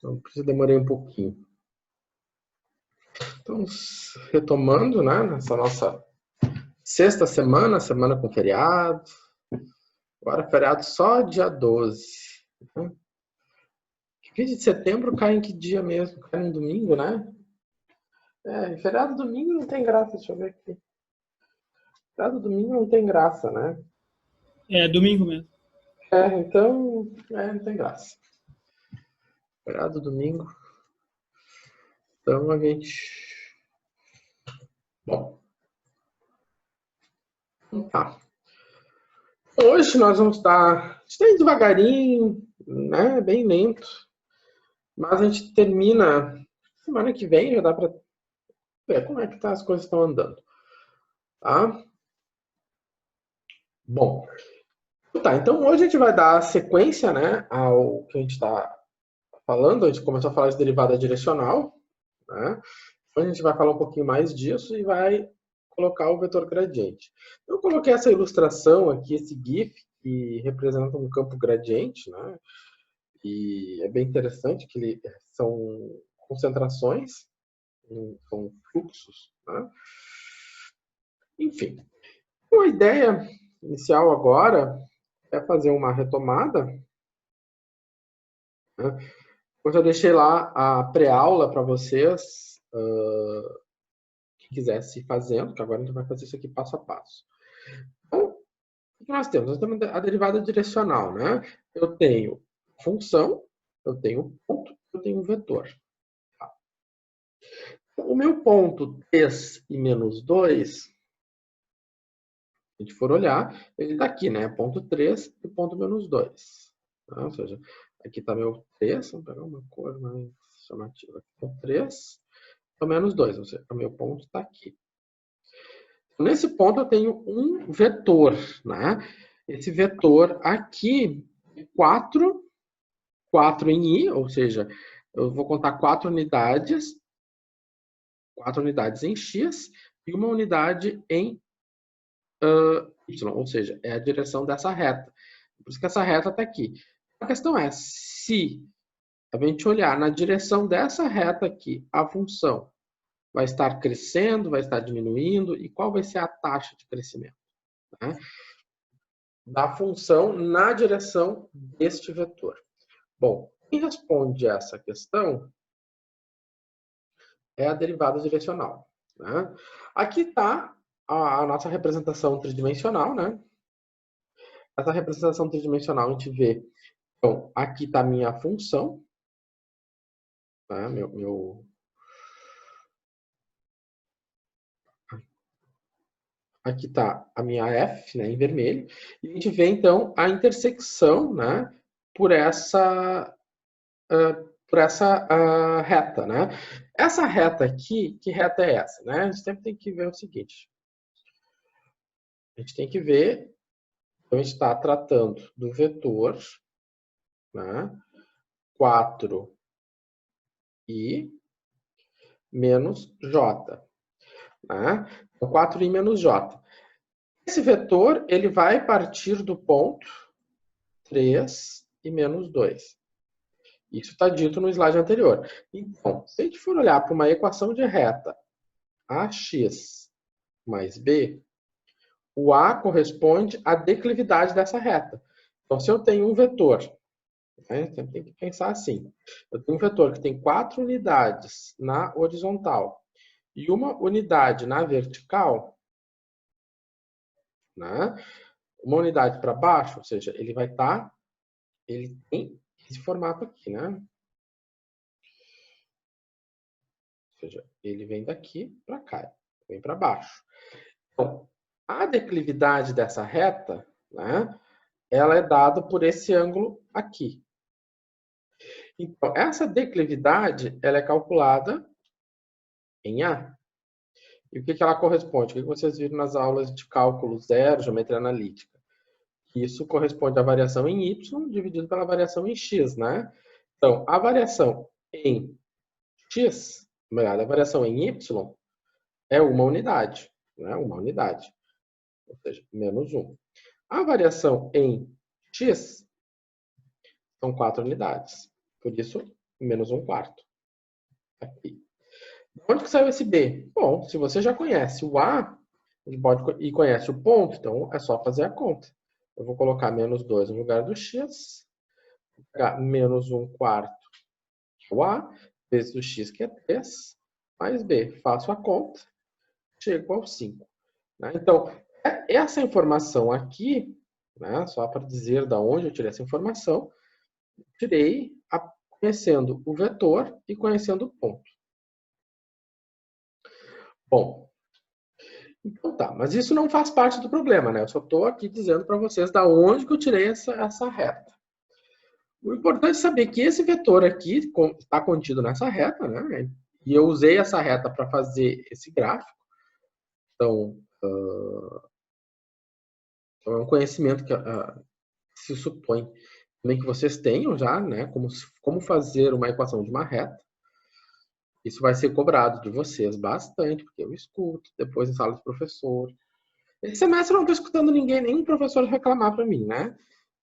Então, por isso eu demorei um pouquinho. Então, retomando, né, nessa nossa sexta semana, semana com feriado. Agora, feriado só dia 12. Né? 15 de setembro cai em que dia mesmo? Cai no domingo, né? Feriado domingo não tem graça, deixa eu ver aqui. Feriado domingo não tem graça, né? É, domingo mesmo. Então, não tem graça. Feriado domingo. Então, a gente... Bom. Tá. Hoje nós vamos estar... A gente está indo devagarinho, né? Bem lento. Mas a gente termina... Semana que vem já dá para ver como é que as coisas estão andando. Tá? Bom, tá, então hoje a gente vai dar sequência, né, ao que a gente está falando. A gente começou a falar de derivada direcional, né? Então a gente vai falar um pouquinho mais disso e vai colocar o vetor gradiente. Eu coloquei essa ilustração aqui, esse GIF, que representa um campo gradiente, né? E é bem interessante que são concentrações, são fluxos, né? Enfim, a ideia inicial agora é fazer uma retomada. Né? Eu já deixei lá a pré-aula para vocês, quem quisesse ir fazendo, que agora a gente vai fazer isso aqui passo a passo. Então, o que nós temos? Nós temos a derivada direcional, né? Eu tenho função, eu tenho ponto, eu tenho vetor. Tá? O meu ponto 3 e menos 2, se a gente for olhar, ele está aqui, né? Ponto 3 e ponto menos 2. Tá? Ou seja, aqui está meu 3, vamos pegar uma cor mais chamativa. Aqui está 3, então menos 2, ou seja, o meu ponto está aqui. Nesse ponto eu tenho um vetor, né? Esse vetor aqui, 4 em I, ou seja, eu vou contar 4 unidades em X e uma unidade em Y, ou seja, é a direção dessa reta. Por isso que essa reta está aqui. A questão é, se a gente olhar na direção dessa reta aqui, a função vai estar crescendo, vai estar diminuindo, e qual vai ser a taxa de crescimento? Né? Da função na direção deste vetor. Bom, quem responde essa questão é a derivada direcional. Né? Aqui está a nossa representação tridimensional. Né? Essa representação tridimensional a gente vê. Então, aqui está a minha função. Tá? Aqui está a minha f, né, em vermelho. E a gente vê, então, a intersecção, né, por essa reta, né? Essa reta aqui, que reta é essa? Né? A gente sempre tem que ver o seguinte. A gente tem que ver, então a gente está tratando do vetor, né? 4i menos j. Né? Então, 4i menos j. Esse vetor, ele vai partir do ponto 3 e menos 2. Isso está dito no slide anterior. Então, se a gente for olhar para uma equação de reta ax mais b, o A corresponde à declividade dessa reta. Então, se eu tenho um vetor, né, você tem que pensar assim, eu tenho um vetor que tem 4 unidades na horizontal e uma unidade na vertical, né, uma unidade para baixo, ou seja, ele vai estar, ele tem esse formato aqui, né? Ou seja, ele vem daqui para cá, vem para baixo. Então, a declividade dessa reta, né, ela é dada por esse ângulo aqui. Então, essa declividade ela é calculada em A. E o que ela corresponde? O que vocês viram nas aulas de cálculo zero, geometria analítica? Isso corresponde à variação em Y dividido pela variação em X, né? Então, a variação em X, a variação em Y é uma unidade, né? Uma unidade, ou seja, menos 1. A variação em X são 4 unidades. Por isso, menos 1/4. Aqui. Onde que saiu esse B? Bom, se você já conhece o A, e conhece o ponto, então é só fazer a conta. Eu vou colocar menos 2 no lugar do x, vou pegar menos 1/4, que é o A, vezes o x, que é 3, mais B. Faço a conta, chego ao 5. Né? Então, essa informação aqui, né, só para dizer de onde eu tirei essa informação, tirei conhecendo o vetor e conhecendo o ponto. Bom, então tá, mas isso não faz parte do problema, né? Eu só estou aqui dizendo para vocês da onde que eu tirei essa reta. O importante é saber que esse vetor aqui está contido nessa reta, né? E eu usei essa reta para fazer esse gráfico. Então, é um conhecimento que se supõe também que vocês tenham já, né? Como fazer uma equação de uma reta. Isso vai ser cobrado de vocês bastante, porque eu escuto depois em sala de professor. Esse semestre eu não estou escutando nenhum professor reclamar para mim, né?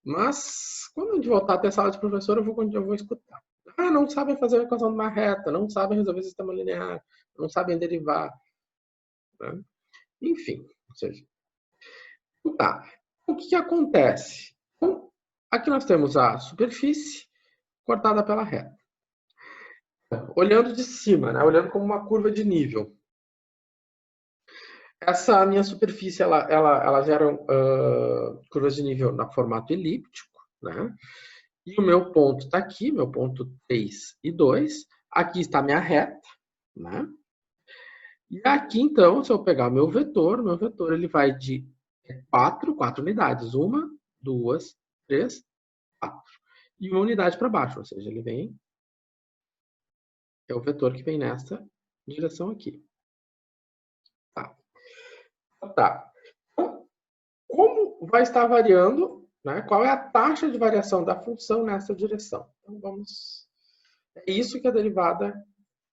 Mas quando a gente voltar a ter sala de professor, eu vou escutar. Ah, não sabem fazer a equação de uma reta, não sabem resolver sistema linear, não sabem derivar. Né? Enfim, ou seja, tá. O que acontece? Então, aqui nós temos a superfície cortada pela reta. Olhando de cima, né? Olhando como uma curva de nível. Essa minha superfície, ela gera curvas de nível no formato elíptico, né? E o meu ponto está aqui, meu ponto 3 e 2. Aqui está a minha reta, né? E aqui, então, se eu pegar meu vetor ele vai de 4 unidades. 1, 2, 3, 4. E uma unidade para baixo, ou seja, ele vem... É o vetor que vem nessa direção aqui. Tá. Tá. Então, como vai estar variando, né? Qual é a taxa de variação da função nessa direção? Então, vamos... É isso que a derivada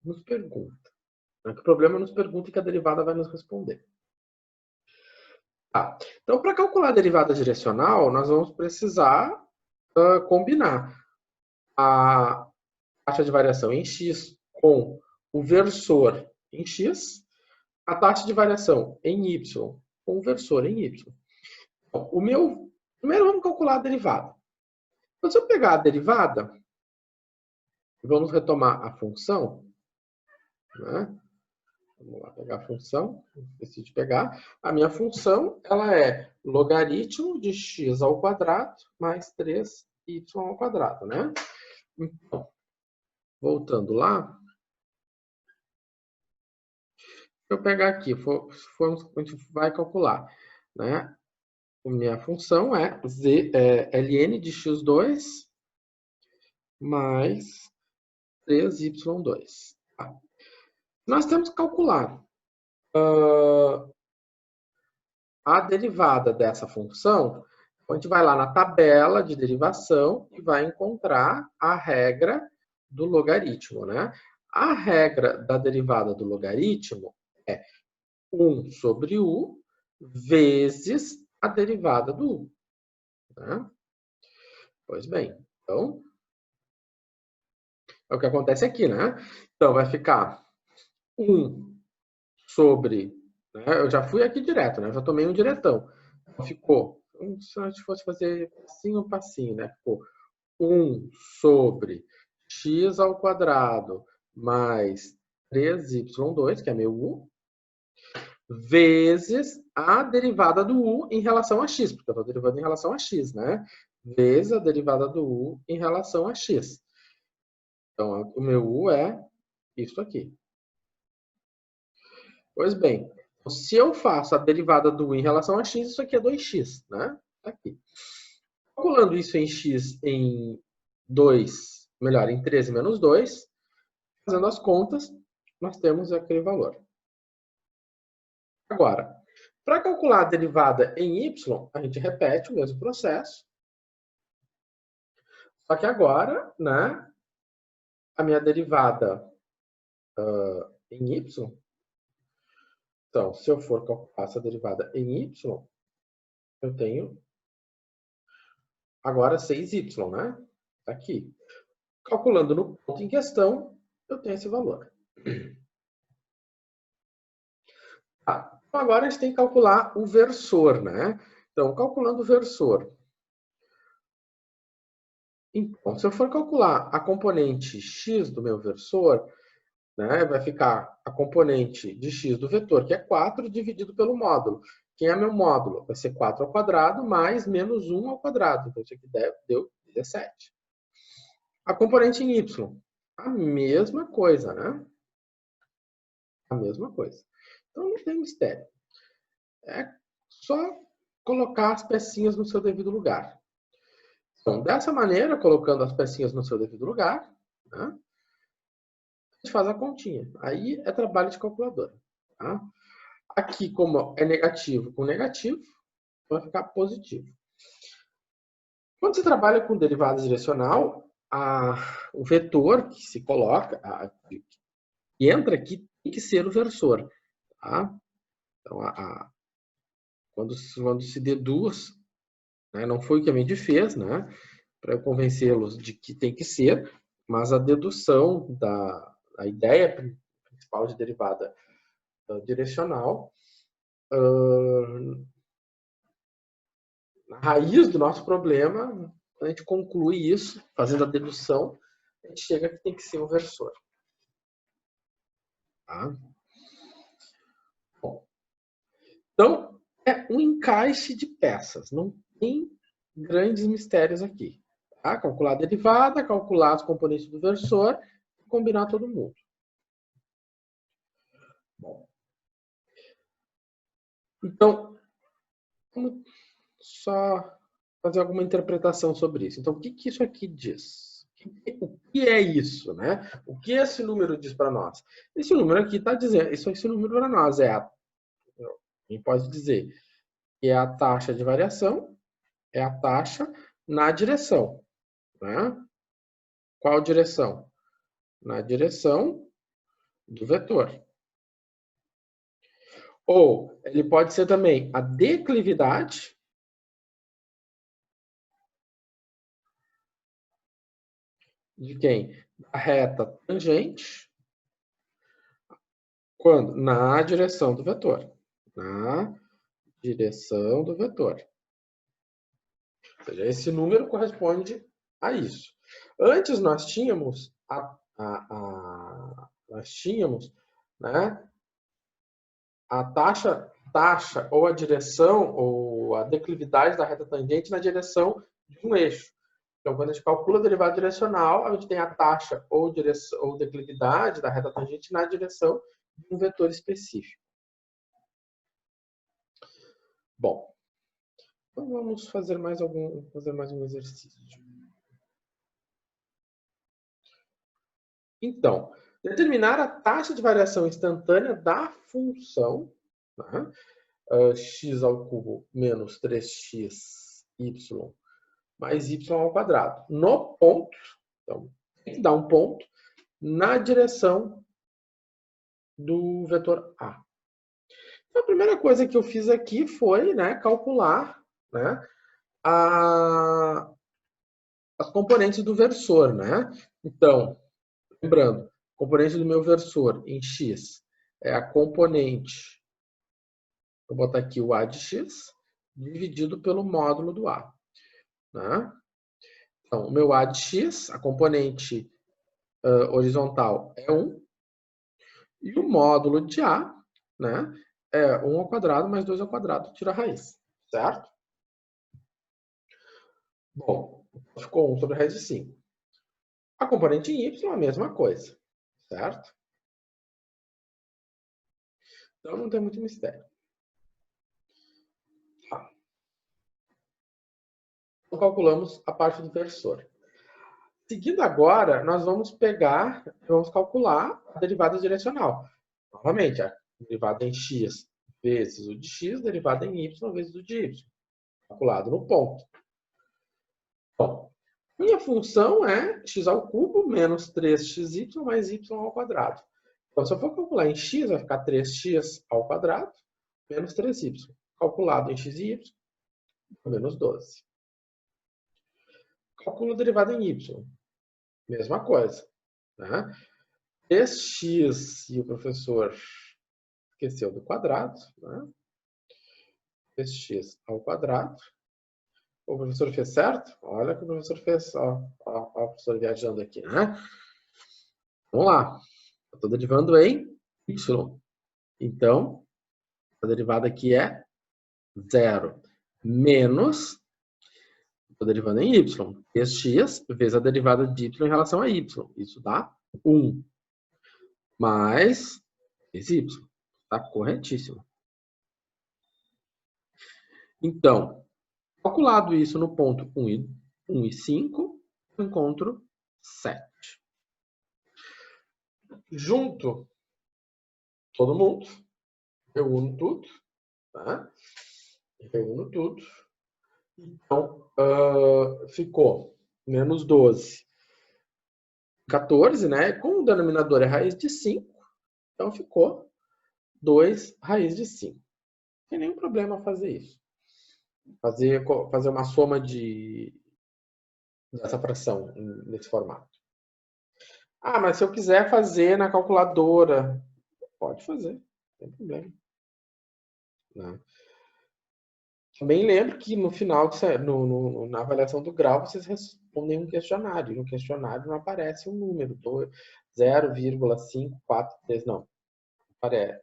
nos pergunta. O problema nos pergunta e que a derivada vai nos responder. Tá. Então, para calcular a derivada direcional, nós vamos precisar combinar a taxa de variação em x com o versor em x, a taxa de variação em y com o versor em y. Então, primeiro vamos calcular a derivada. Então, se eu pegar a derivada, vamos retomar a função, né? Vamos lá pegar a função, esqueci de pegar. A minha função, ela é logaritmo de x ao quadrado mais 3y ao quadrado, né? Então, voltando lá, se eu pegar aqui, a gente vai calcular, né? A minha função é ln de x2 mais 3y2. Tá? Nós temos que calcular a derivada dessa função. A gente vai lá na tabela de derivação e vai encontrar a regra do logaritmo, né? A regra da derivada do logaritmo é 1 sobre u vezes a derivada do u. Né? Pois bem, então, é o que acontece aqui, né? Então, vai ficar 1 sobre... Né? Eu já fui aqui direto, né? Eu já tomei um diretão. Então, ficou... Se a gente fosse fazer passinho a passinho, né? Ficou 1 sobre x ao quadrado mais 3y2, que é meu u, vezes a derivada do u em relação a x, porque eu estou derivando em relação a x, né? Vezes a derivada do u em relação a x. Então, o meu u é isso aqui. Pois bem, se eu faço a derivada do u em relação a x, isso aqui é 2x, né? Aqui. Calculando isso em x em 2, melhor, em 13 menos 2, fazendo as contas, nós temos aquele valor. Agora, para calcular a derivada em y, a gente repete o mesmo processo. Só que agora, né, a minha derivada em y, então, se eu for calcular essa derivada em y, eu tenho agora 6y, né? Aqui. Calculando no ponto em questão, eu tenho esse valor. Tá. Então, agora a gente tem que calcular o versor, né? Então, calculando o versor. Então, se eu for calcular a componente x do meu versor, né, vai ficar a componente de x do vetor, que é 4, dividido pelo módulo. Quem é meu módulo? Vai ser 4 ao quadrado mais menos 1 ao quadrado. Então, isso aqui deu 17. A componente em y, a mesma coisa, né? A mesma coisa. Então, não tem mistério. É só colocar as pecinhas no seu devido lugar. Então, dessa maneira, colocando as pecinhas no seu devido lugar, né, a gente faz a continha. Aí é trabalho de calculadora. Tá? Aqui, como é negativo com negativo, vai ficar positivo. Quando você trabalha com derivada direcional, o vetor que se coloca, que entra aqui, tem que ser o versor. Tá? Então, quando se deduz, né, não foi o que a gente fez, né, para eu convencê-los de que tem que ser, mas a dedução da ideia principal de derivada direcional, na raiz do nosso problema, quando a gente conclui isso, fazendo a dedução, a gente chega que tem que ser o versor. Tá? Bom, então, é um encaixe de peças, não tem grandes mistérios aqui. Tá? Calcular a derivada, calcular as componentes do versor e combinar todo mundo. Bom, então, vamos só fazer alguma interpretação sobre isso. Então, o que isso aqui diz? O que é isso, né? O que esse número diz para nós? Esse número aqui está dizendo, esse número para nós é a gente pode dizer que é a taxa de variação, é a taxa na direção. Né? Qual direção? Na direção do vetor. Ou ele pode ser também a declividade de quem? Da reta tangente, quando? Na direção do vetor. Na direção do vetor. Ou seja, esse número corresponde a isso. Antes nós tínhamos né, a taxa ou a direção ou a declividade da reta tangente na direção de um eixo. Então, quando a gente calcula a derivada direcional, a gente tem a taxa ou declividade da reta tangente na direção de um vetor específico. Bom, então vamos fazer mais um exercício. Então, determinar a taxa de variação instantânea da função, né, x ao cubo menos 3x y mais y ao quadrado, no ponto, então, tem que dar um ponto, na direção do vetor A. Então, a primeira coisa que eu fiz aqui foi, né, calcular, né, as componentes do versor, né? Então, lembrando, componente do meu versor em x é a componente, vou botar aqui o A de x, dividido pelo módulo do A. Né? Então, o meu A de x, a componente horizontal é 1, e o módulo de A, né, é 1 ao quadrado mais 2 ao quadrado, tira a raiz, certo? Bom, ficou 1 sobre a raiz de 5. A componente em y é a mesma coisa, certo? Então não tem muito mistério. Tá. Então calculamos a parte do versor. Seguindo agora, nós vamos calcular a derivada direcional. Novamente, a derivada em x vezes o de x, derivada em y vezes o de y. Calculado no ponto. Bom, minha função é x ao cubo menos 3xy mais y ao quadrado. Então, se eu for calcular em x, vai ficar 3x ao quadrado menos 3y. Calculado em x e y, menos 12. Calculo a derivada em y. mesma coisa. Né? 3x, e o professor esqueceu do quadrado, né? 3x ao quadrado. O professor fez certo? Olha o que o professor fez. Ó, o professor viajando aqui, né? Vamos lá. Eu estou derivando em y. Então, a derivada aqui é 0 menos, estou derivando em y, 3x vezes a derivada de y em relação a y. Isso dá 1 mais 3y. Está corretíssimo. Então, calculado isso no ponto 1 e 5, eu encontro 7. Junto todo mundo, reúno tudo, tá? Reúno tudo. Então, ficou menos 12. 14, né? Com o denominador é raiz de 5, então ficou 2 raiz de 5. Não tem nenhum problema fazer isso. Fazer uma soma dessa fração nesse formato. Ah, mas se eu quiser fazer na calculadora, pode fazer, não tem problema. Né? Também lembro que no final, na avaliação do grau, vocês respondem um questionário. No questionário não aparece um número, 0,543, não. Aparece.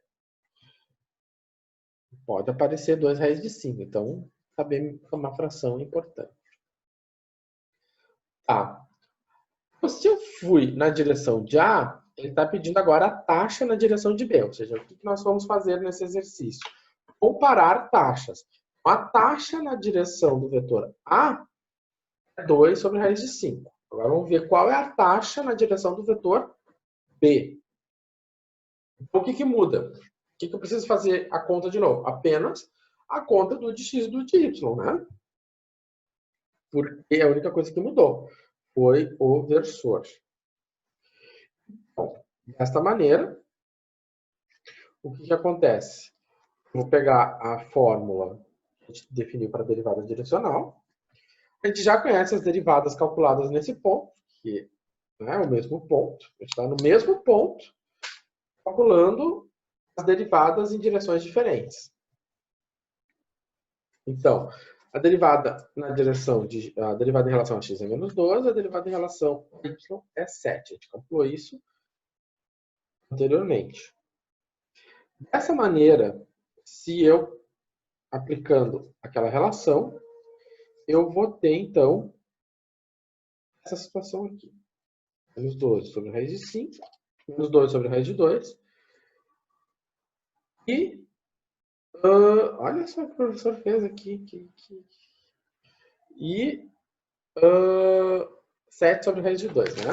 Pode aparecer 2 raiz de 5, então saber que é uma fração importante. Tá. Se eu fui na direção de A, ele está pedindo agora a taxa na direção de B. Ou seja, o que nós vamos fazer nesse exercício? Comparar taxas. A taxa na direção do vetor A é 2 sobre raiz de 5. Agora vamos ver qual é a taxa na direção do vetor B. Então, o que muda? O que eu preciso fazer a conta de novo? Apenas a conta do de x e do de y, né? Porque a única coisa que mudou foi o versor. Bom, desta maneira, o que acontece? Vou pegar a fórmula que a gente definiu para a derivada direcional. A gente já conhece as derivadas calculadas nesse ponto, que é o mesmo ponto. A gente está no mesmo ponto, calculando as derivadas em direções diferentes. Então, a derivada em relação a x é menos 12, a derivada em relação a y é 7. A gente calculou isso anteriormente. Dessa maneira, se eu aplicando aquela relação, eu vou ter, então, essa situação aqui. Menos 12 sobre raiz de 5, menos 2 sobre raiz de 2. E, olha só o que o professor fez aqui. E 7 sobre raiz de 2, né?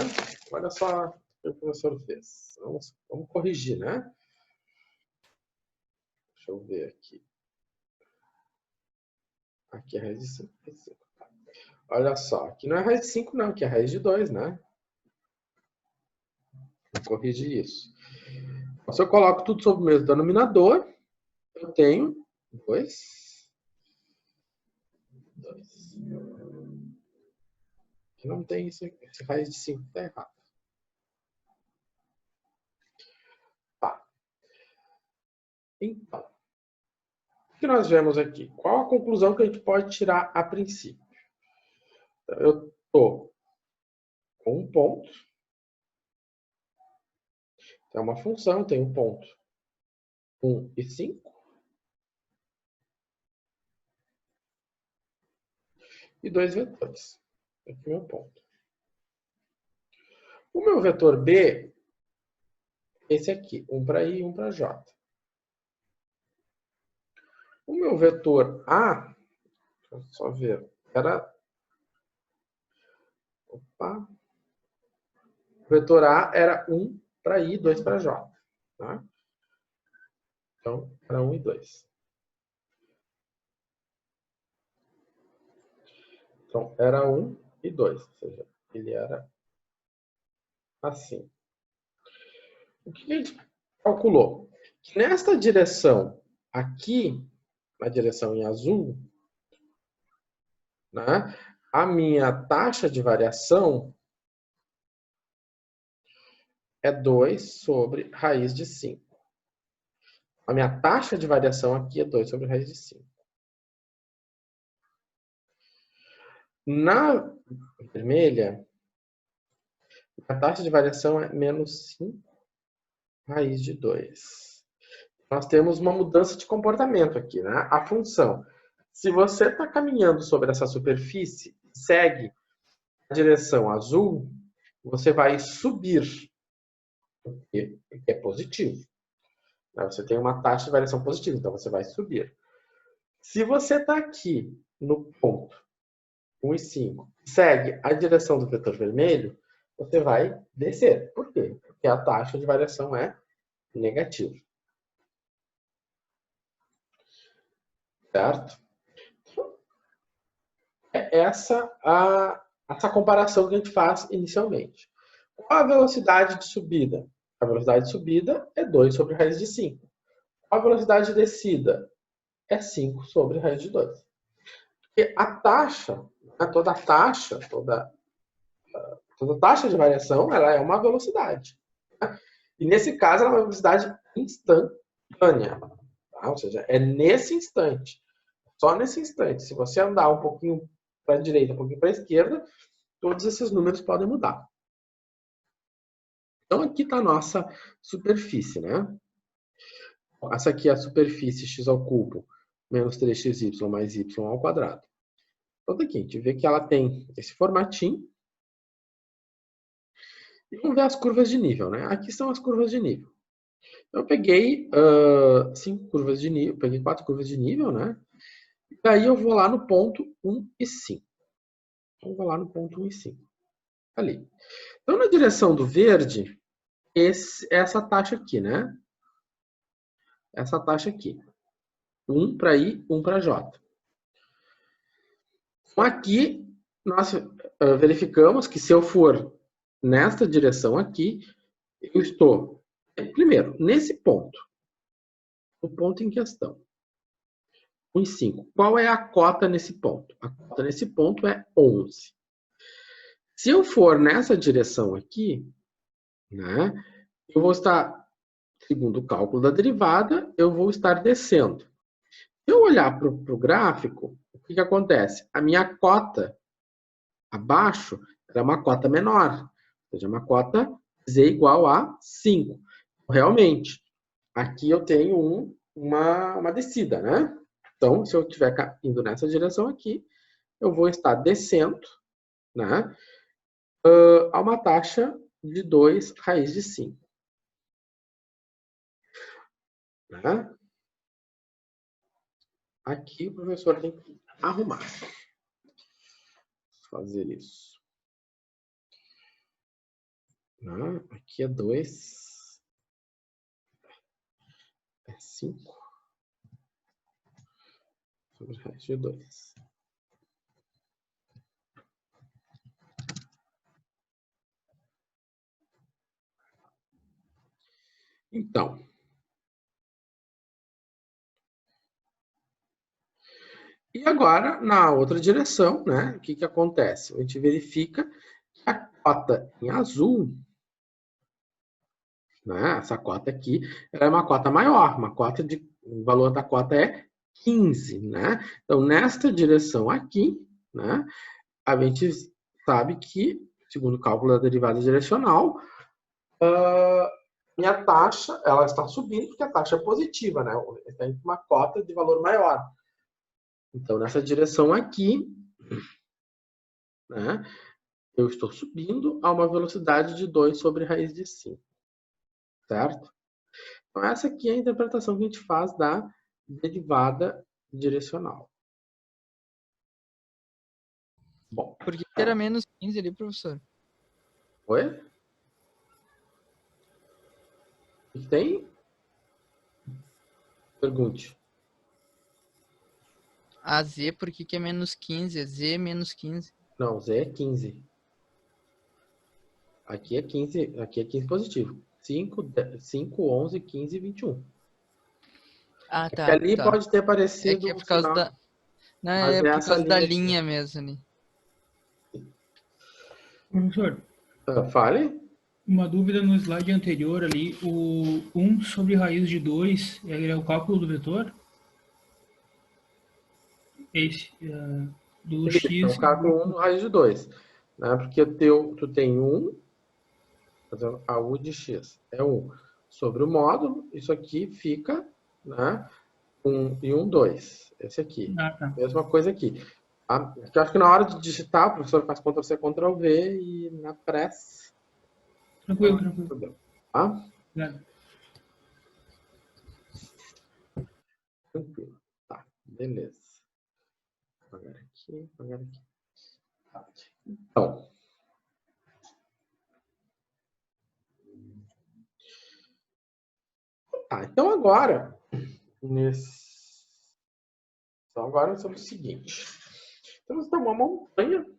Olha só o que o professor fez. Vamos corrigir, né? Deixa eu ver aqui. Aqui é raiz de 5. Olha só, aqui não é raiz de 5 não, aqui é raiz de 2, né? Vou corrigir isso. Se eu coloco tudo sobre o mesmo denominador, eu tenho 2. Aqui não tem isso, esse raiz de 5 está errado. Tá. Então, o que nós vemos aqui? Qual a conclusão que a gente pode tirar a princípio? Então, eu estou com um ponto. É uma função, tem um ponto 1 e 5. E 2 vetores. Aqui é o meu ponto. O meu vetor B, esse aqui, 1 para I e 1 para J. O meu vetor A, deixa eu só ver, era... Opa! O vetor A era 1 para I e 2 para J. Tá? Então, era 1 e 2. Então, era 1 e 2. Ou seja, ele era assim. O que a gente calculou? Que nesta direção aqui, na direção em azul, né, a minha taxa de variação é 2 sobre raiz de 5. A minha taxa de variação aqui é 2 sobre raiz de 5. Na vermelha, a taxa de variação é menos 5 raiz de 2. Nós temos uma mudança de comportamento aqui, né? A função. Se você está caminhando sobre essa superfície, segue a direção azul, você vai subir, que é positivo. Você tem uma taxa de variação positiva, então você vai subir. Se você está aqui no ponto 1 e 5, segue a direção do vetor vermelho, você vai descer. Por quê? Porque a taxa de variação é negativa. Certo? É essa comparação que a gente faz inicialmente. Qual a velocidade de subida? A velocidade de subida é 2 sobre raiz de 5. Qual a velocidade de descida? É 5 sobre raiz de 2. Porque a taxa, toda taxa de variação, ela é uma velocidade. Tá? E nesse caso, ela é uma velocidade instantânea. Tá? Ou seja, é nesse instante. Só nesse instante. Se você andar um pouquinho para a direita, um pouquinho para a esquerda, todos esses números podem mudar. Então, aqui está a nossa superfície, né? Essa aqui é a superfície x ao cubo menos 3xy mais y ao quadrado. Então, aqui a gente vê que ela tem esse formatinho. E vamos ver as curvas de nível, né? Aqui são as curvas de nível. Eu peguei 5 curvas de nível, peguei 4 curvas de nível, né? E daí eu vou lá no ponto 1 e 5. Eu vou lá no ponto 1 e 5. Ali. Então, na direção do verde, essa taxa aqui, né? Essa taxa aqui. 1 para I, 1 para J. Então, aqui, nós verificamos que se eu for nesta direção aqui, eu estou, primeiro, nesse ponto. O ponto em questão. 1 e 5. Qual é a cota nesse ponto? A cota nesse ponto é 11. Se eu for nessa direção aqui, né, eu vou estar, segundo o cálculo da derivada, eu vou estar descendo. Se eu olhar para o gráfico, o que acontece? A minha cota abaixo é uma cota menor, ou seja, uma cota z igual a 5. Realmente, aqui eu tenho uma descida, né? Então, se eu estiver indo nessa direção aqui, eu vou estar descendo, né, a uma taxa de 2 raiz de 5. Né? Aqui o professor tem que arrumar. Fazer isso. Né? Aqui é 2. É 5. Sobre raiz de 2. Então, e agora, na outra direção, né, o que acontece? A gente verifica que a cota em azul, né, essa cota aqui, ela é uma cota maior, o valor da cota é 15, né? Então, nesta direção aqui, né, a gente sabe que, segundo o cálculo da derivada direcional, minha taxa, ela está subindo porque a taxa é positiva, né? Tem uma cota de valor maior. Então, nessa direção aqui, né, eu estou subindo a uma velocidade de 2 sobre raiz de 5. Certo? Então, essa aqui é a interpretação que a gente faz da derivada direcional. Bom. Por que era menos 15 ali, professor? Oi? O que tem? Pergunte. A Z, por que é menos 15? É Z menos 15. Não, Z é 15. Aqui é 15 positivo. 5, 11, 15 e 21. Ah, tá. Ali tá. pode ter aparecido. É que é por causa da. Não, é por causa da linha linha mesmo ali. Professor, Fale. Uma dúvida no slide anterior ali, o 1 sobre raiz de 2 é o cálculo do vetor? Esse, do Isso, é o x cálculo 1 do raiz de 2. Né? Porque tu tem 1, fazendo a u de x é 1 sobre o módulo, isso aqui fica, né, 1 e 1, 2. Esse aqui. Ah, tá. Mesma coisa aqui. Eu acho que na hora de digitar, o professor faz Ctrl+C, Ctrl+V e na press Tranquilo, não tem tranquilo. problema. Tá? Obrigado. Tranquilo. Tá, beleza. Apagar aqui, apagar aqui. Tá. Então, então agora, agora sobre o seguinte. Temos então uma montanha que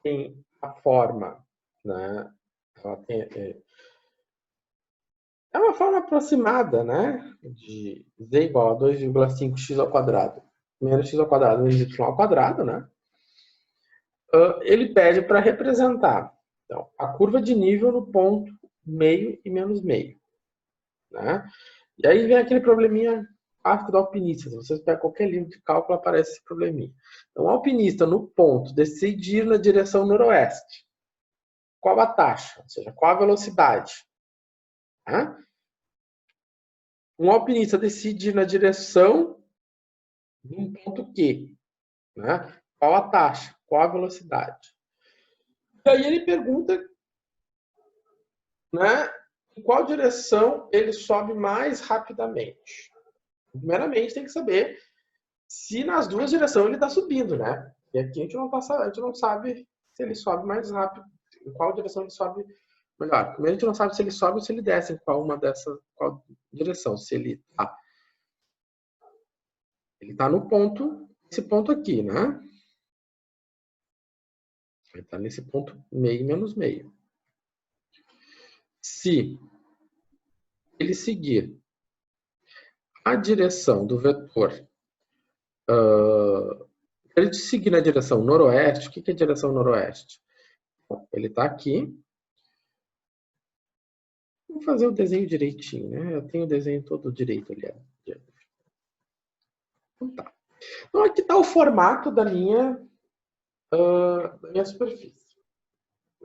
tem a forma, né? Ela tem, é uma forma aproximada, né? De z igual a 2,5x ao quadrado menos x ao quadrado menos y ao quadrado, né? Ele pede para representar então, a curva de nível no ponto meio e menos meio. Né? E aí vem aquele probleminha básico do alpinista. Se vocês pegam qualquer livro de cálculo, aparece esse probleminha. Então, o alpinista no ponto decide ir na direção noroeste. Qual a taxa? Ou seja, qual a velocidade? Né? Um alpinista decide ir na direção de um ponto Q. Né? Qual a taxa? Qual a velocidade? E aí ele pergunta, né, em qual direção ele sobe mais rapidamente. Primeiramente, tem que saber se nas duas direções ele está subindo, né? E aqui a gente não sabe se ele sobe mais rápido, em qual direção ele sobe melhor. Primeiro a gente não sabe se ele sobe ou se ele desce em qual direção. Se ele está no ponto, esse ponto aqui, né? Ele está nesse ponto meio menos meio. Se ele seguir a direção do vetor, ele seguir na direção noroeste, o que é a direção noroeste? Bom, ele está aqui. Vou fazer o desenho direitinho, né? Eu tenho o desenho todo direito ali. Então, tá. Então aqui está o formato da minha superfície.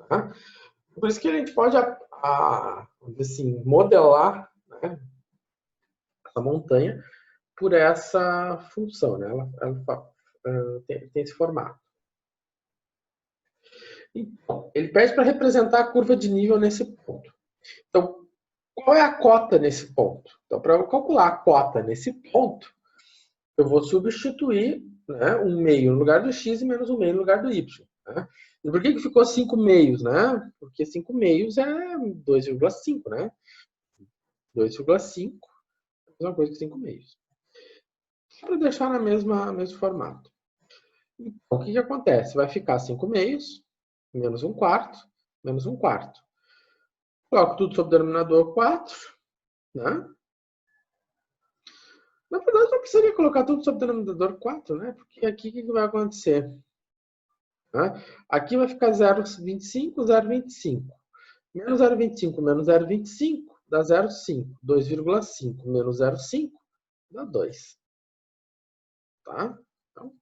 Tá? Por isso que a gente pode assim, modelar, né, essa montanha por essa função. Né? Ela tem esse formato. Então, ele pede para representar a curva de nível nesse ponto. Então, qual é a cota nesse ponto? Então, para eu calcular a cota nesse ponto, eu vou substituir, né, um meio no lugar do x e menos um meio no lugar do y. Né? E por que ficou 5 meios? Né? Porque 5 meios é 2,5, né? 2,5 é a mesma coisa que 5 meios. Para deixar no mesmo formato. Então, o que acontece? Vai ficar 5 meios, menos 1 quarto, menos 1 quarto. Coloco tudo sobre o denominador 4, né? Na verdade, não precisaria colocar tudo sobre o denominador 4, né? Porque aqui o que vai acontecer? Né? Aqui vai ficar 0,25, 0,25. Menos 0,25 menos 0,25 dá 0,5. 2,5 menos 0,5 dá 2. Tá? Então,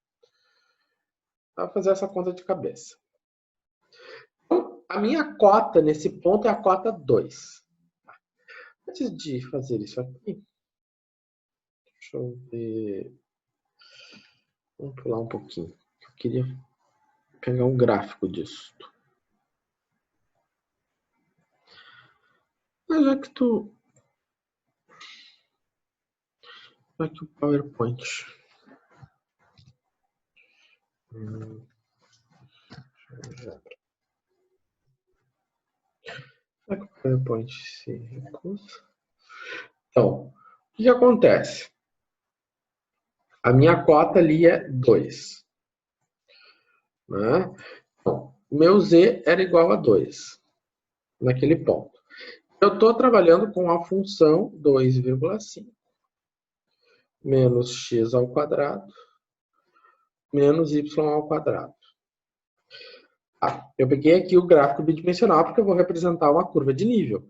dá para fazer essa conta de cabeça. Então, a minha cota nesse ponto é a cota 2. Antes de fazer isso aqui, deixa eu ver. Vamos pular um pouquinho. Eu queria pegar um gráfico disso. Mas já que aqui o PowerPoint. Será que o PowerPoint se recusa? Então, o que acontece? A minha cota ali é 2. Né? Então, o meu Z era igual a 2 naquele ponto. Eu estou trabalhando com a função 2,5 menos x ao quadrado menos y ao quadrado. Eu peguei aqui o gráfico bidimensional porque eu vou representar uma curva de nível.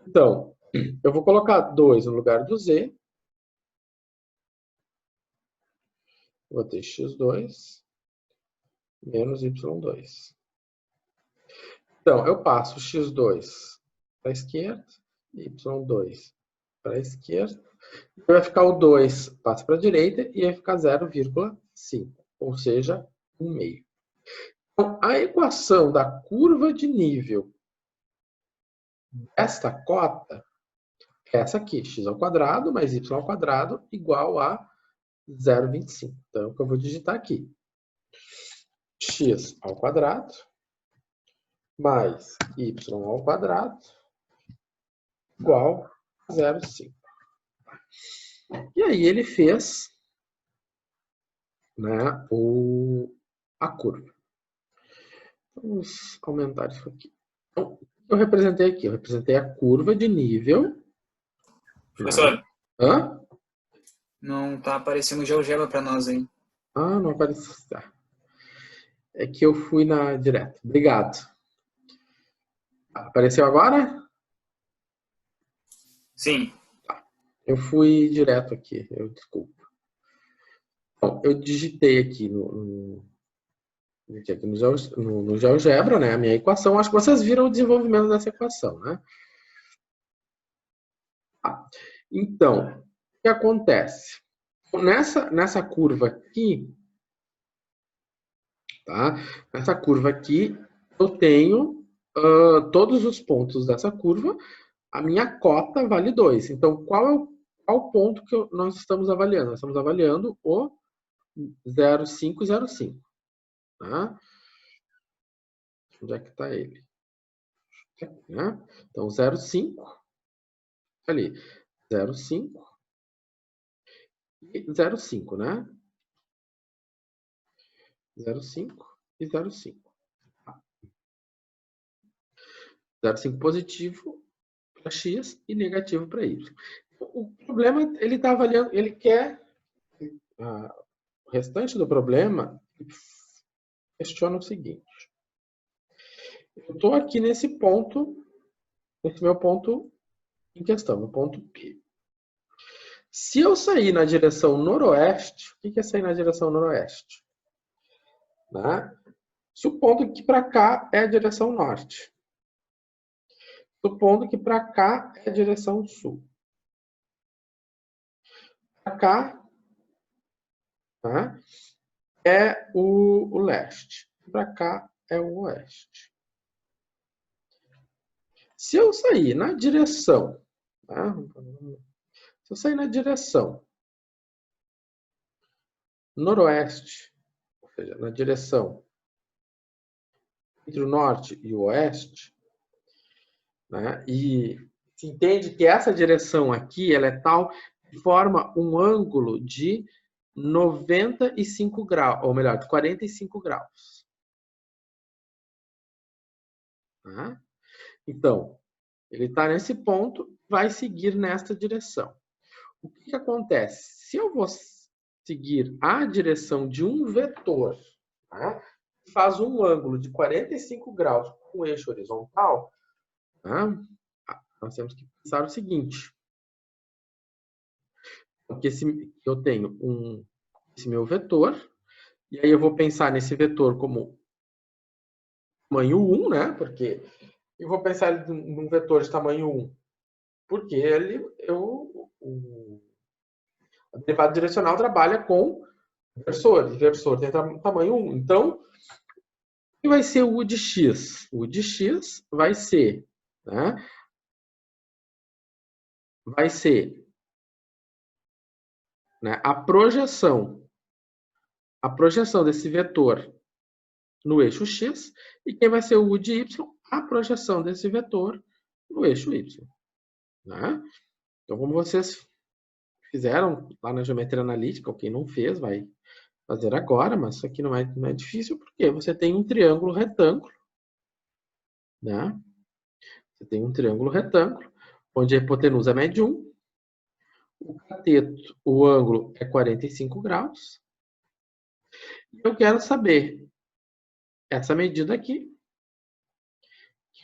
Então, eu vou colocar 2 no lugar do z. Vou ter x2 menos y2. Então, eu passo x2 para a esquerda, y2 para a esquerda. Vai ficar o 2 passa para a direita e vai ficar 0,5, ou seja, 1/2. Então, a equação da curva de nível desta cota é essa aqui, x² mais y² igual a 0,25. Então, é o que eu vou digitar aqui. X² mais y² igual a 0,5. E aí ele fez, né, a curva. Vamos aumentar isso aqui. Então, eu representei aqui, eu representei a curva de nível. Professor, Hã? não está aparecendo GeoGebra para nós, hein? Ah, não apareceu. Tá. É que eu fui na direta. Obrigado. Apareceu agora? Sim. Eu fui direto aqui, eu desculpo. Bom, eu digitei aqui no GeoGebra, né, a minha equação. Acho que vocês viram o desenvolvimento dessa equação, né? Então, o que acontece? Nessa curva aqui, tá? Nessa curva aqui, eu tenho todos os pontos dessa curva. A minha cota vale 2. Então, qual é o ponto que nós estamos avaliando? Nós estamos avaliando o 0,5 e 0,5. Tá? Onde é que está ele? Né? Então, 0,5, ali, 0,5 e 0,5, né? 0,5 e 0,5. 0,5 positivo para x e negativo para y. O problema, ele está avaliando, ele quer... o restante do problema questiona o seguinte. Eu estou aqui nesse ponto, nesse meu ponto em questão, no ponto P. Se eu sair na direção noroeste, o que é sair na direção noroeste? Né? Supondo que para cá é a direção norte. Supondo que para cá é a direção sul. Para cá, tá? É o leste. Para cá é o oeste. Se eu sair na direção, tá? Se eu sair na direção noroeste, ou seja, na direção entre o norte e o oeste, né? E se entende que essa direção aqui, ela é tal que forma um ângulo de 95 graus, ou melhor, de 45 graus. Tá? Então, ele está nesse ponto, vai seguir nesta direção. O que acontece? Se eu vou seguir a direção de um vetor, tá? Que faz um ângulo de 45 graus com o eixo horizontal, tá? Nós temos que pensar o seguinte. Porque eu tenho esse meu vetor, e aí eu vou pensar nesse vetor como tamanho 1, né? Porque eu vou pensar num vetor de tamanho 1, porque a derivada direcional trabalha com versores. Versor tem tamanho 1. Então, o que vai ser o U de x? O U de x vai ser, né? Vai ser, né, a projeção desse vetor no eixo x, e quem vai ser o U de y? A projeção desse vetor no eixo y. Né? Então, como vocês fizeram lá na geometria analítica, ou quem não fez vai fazer agora, mas isso aqui não é difícil, porque você tem um triângulo retângulo, né? Você tem um triângulo retângulo, onde a hipotenusa mede 1, o cateto, o ângulo é 45 graus, e eu quero saber essa medida aqui,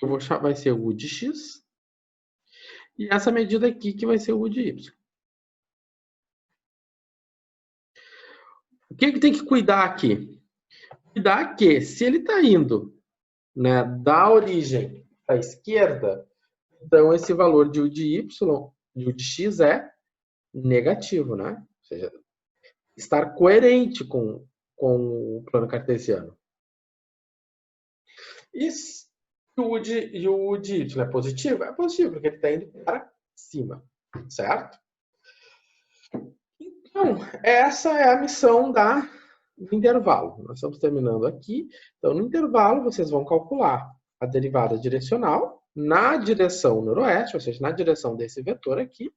eu vou chamar, vai ser o U de x. E essa medida aqui que vai ser o U de y. O que tem que cuidar aqui? Cuidar que, se ele está indo, né, da origem à esquerda, então esse valor de U de y, de U de x é negativo, né? Ou seja, estar coerente com o plano cartesiano. E se o U de y é positivo? É positivo, porque ele está indo para cima, certo? Então, essa é a missão do intervalo. Nós estamos terminando aqui. Então, no intervalo, vocês vão calcular a derivada direcional na direção noroeste, ou seja, na direção desse vetor aqui,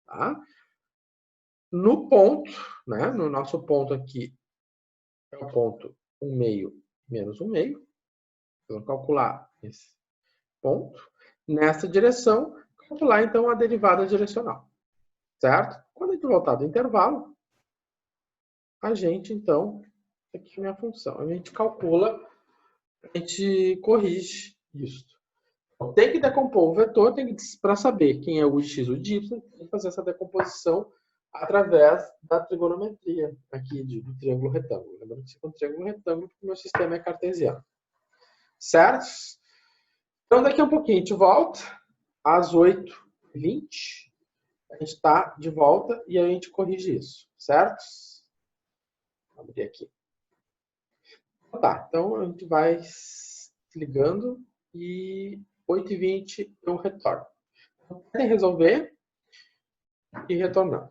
tá? No ponto, né? No nosso ponto aqui, é o ponto 1/2 menos 1/2. Vamos calcular esse ponto. Nessa direção, calcular, então, a derivada direcional. Certo? Quando a gente voltar do intervalo, a gente, então, aqui é a minha função, a gente calcula, a gente corrige isso. Então, tem que decompor o vetor, para saber quem é o U de x e o de y, tem que fazer essa decomposição através da trigonometria aqui do triângulo retângulo. Lembrando que isso é um triângulo retângulo, porque o meu sistema é cartesiano. Certo? Então, daqui a um pouquinho a gente volta, às 8h20. A gente está de volta e a gente corrige isso, certo? Vou abrir aqui. Tá, então a gente vai se ligando e 8h20 eu retorno. Então, resolver e retornar.